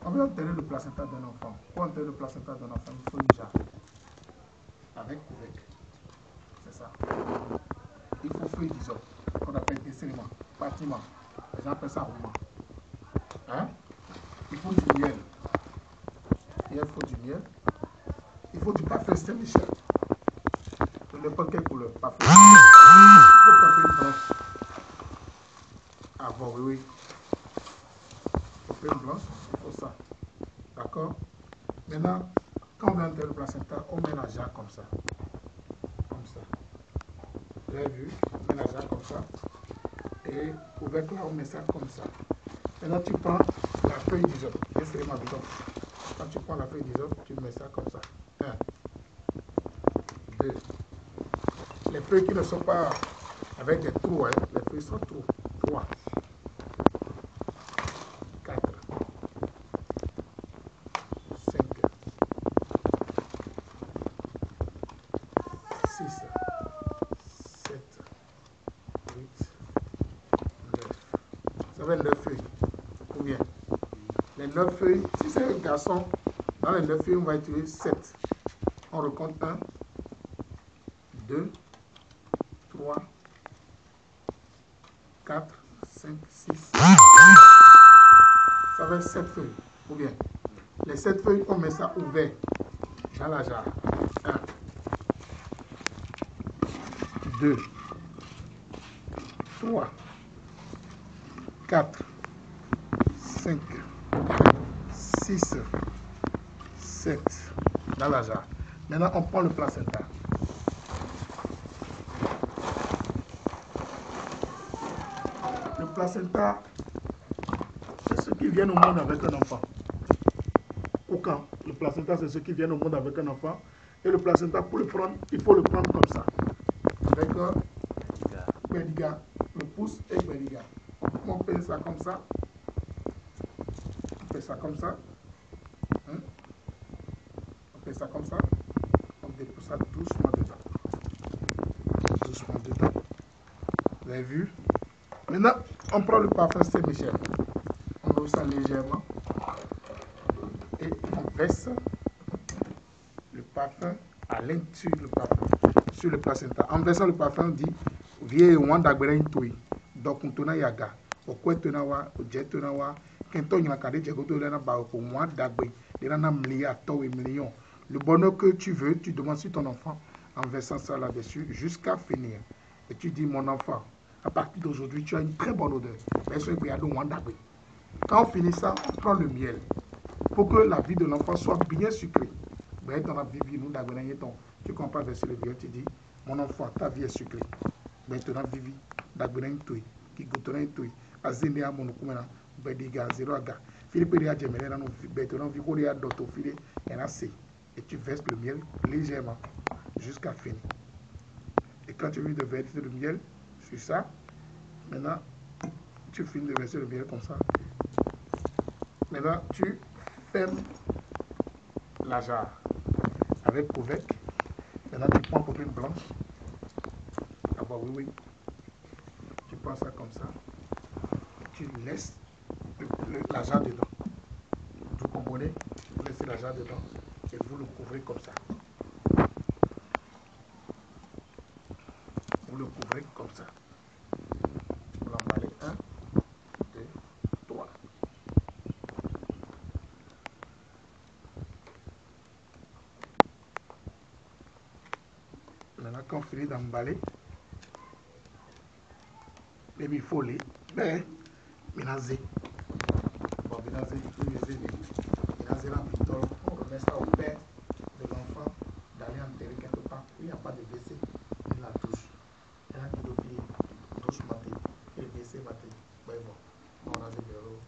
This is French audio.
On veut enterrer le placenta d'un enfant. Pour enterrer le placenta d'un enfant, il faut une jarre avec couvercle. C'est ça. Il faut feuille d'isope, qu'on appelle desserrement, bâtiment. Les gens appellent ça roulement. Hein? Il faut du miel. Il faut du miel. Il faut du parfum Saint-Michel. De n'importe quelle couleur. Parfum. Il faut parfum blanche. Ah bon, oui. Parfum blanche, il faut ça. D'accord? Maintenant, quand on met le placenta, on met la jarre comme ça. Comme ça. Vous avez vu? On met la jarre comme ça. Et couvercle là, on met ça comme ça. Maintenant, tu prends la feuille d'isope. C'est ma bidon. Quand tu prends la feuille d'isope, tu mets ça comme ça. 1, 2. Les feuilles qui ne sont pas avec des trous, hein, les feuilles sont trous. 3, 4, 5, 6, 7, 8, 9. Ça fait 9 feuilles. Combien? Les 9 feuilles, si c'est un garçon, dans les 9 feuilles, on va utiliser 7. On recompte 1, 2, 3, 4, 5, 6. Ça fait 7 feuilles. Ou bien, les 7 feuilles, on met ça ouvert dans la jarre. 1, 2, 3, 4, 5, 6, 7 dans la jarre. Maintenant, on prend le placenta. Le placenta, c'est ceux qui viennent au monde avec un enfant. Aucun. Le placenta, c'est ceux qui viennent au monde avec un enfant. Et le placenta, pour le prendre, il faut le prendre comme ça. Avec un pédiga. Le pouce et pédiga. On fait ça comme ça. On fait ça comme ça. On fait ça comme ça. On dépose ça doucement dedans. Doucement dedans. Vous avez vu? Maintenant, on prend le parfum Saint-Michel. On ouvre ça légèrement. Et on verse le parfum à l'intérieur sur le placenta. En versant le parfum, on dit Vie wanda gberen toi. Donc on tourne yaga. Au quoi tournawa, au jet tournawa. Quand on y a cadé, j'ai goûté le naba au moins d'agbe. Les nana millions. Le bonheur que tu veux, tu demandes sur ton enfant en versant ça là-dessus jusqu'à finir. Et tu dis mon enfant, à partir d'aujourd'hui, tu as une très bonne odeur. Quand on finit ça, on prend le miel pour que la vie de l'enfant soit bien sucrée. Tu comprends verser le miel, tu dis mon enfant, ta vie est sucrée. Maintenant, Vivi, d'Agbenin Toy, qui goûterait Toy, à Zénéa Monokumena, Bediga, Zéroaga, Philippe Ria Djemelena, Bétonon, Vicoria d'Autofile, et assez. Et tu verses le miel légèrement jusqu'à finir. Et quand tu finis de verser le miel sur ça, maintenant, tu finis de verser le miel comme ça. Maintenant, tu fermes la jarre avec couvercle. Maintenant, tu prends une blanche. Ah bah oui. Tu prends ça comme ça. Tu laisses la jarre dedans. Vous comprenez? Vous laissez la jarre dedans et vous le couvrez comme ça. Vous le couvrez comme ça. Vous l'emballez 1, 2, 3. Maintenant, quand on finit d'emballer, il faut les. Mais, menazé. Bon, menazé, on remet ça au père de l'enfant d'aller enterrer quelque part où il n'y a pas de WC ni la douche. Il y a qui doit douche matin et le WC matin. Bon, on a des bureaux.